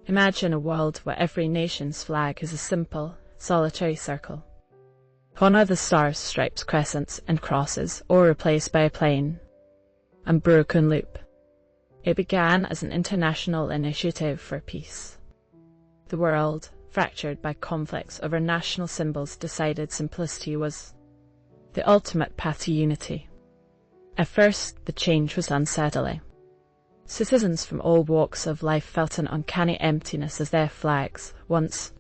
Imagine a world where every nation's flag is a simple, solitary circle. Gone are the stars, stripes, crescents, and crosses, all replaced by a plain, unbroken loop. It began as an international initiative for peace. The world, fractured by conflicts over national symbols, decided simplicity was the ultimate path to unity. At first, the change was unsettling. Citizens from all walks of life felt an uncanny emptiness as their flags, once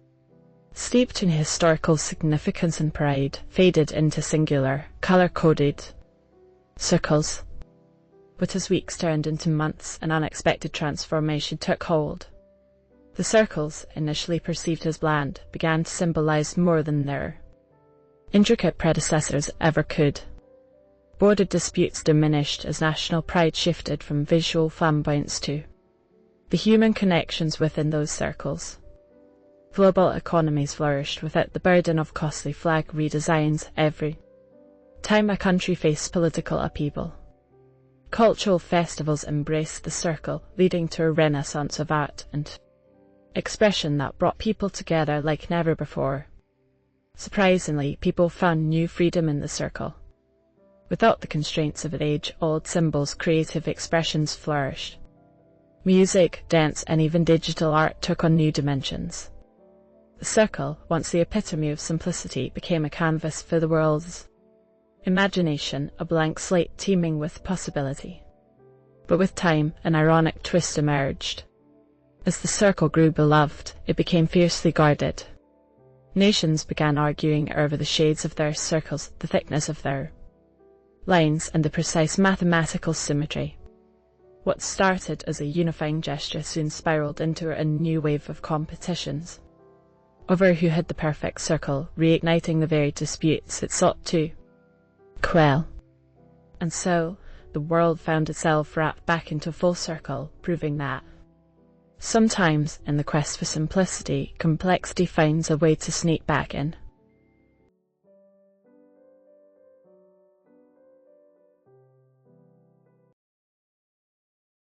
steeped in historical significance and pride, faded into singular, colour-coded circles. But as weeks turned into months, an unexpected transformation took hold. The circles, initially perceived as bland, began to symbolise more than their intricate predecessors ever could. Border disputes diminished as national pride shifted from visual flamboyance to the human connections within those circles. Global economies flourished without the burden of costly flag redesigns every time a country faced political upheaval. Cultural festivals embraced the circle, leading to a renaissance of art and expression that brought people together like never before. Surprisingly, people found new freedom in the circle. Without the constraints of age-old symbols, creative expressions flourished. Music, dance, and even digital art took on new dimensions. The circle, once the epitome of simplicity, became a canvas for the world's imagination, a blank slate teeming with possibility. But with time, an ironic twist emerged. As the circle grew beloved, it became fiercely guarded. Nations began arguing over the shades of their circles, the thickness of their lines, and the precise mathematical symmetry. What started as a unifying gesture soon spiraled into a new wave of competitions over who had the perfect circle, reigniting the very disputes it sought to quell. And so, the world found itself wrapped back into a full circle, proving that sometimes, in the quest for simplicity, complexity finds a way to sneak back in.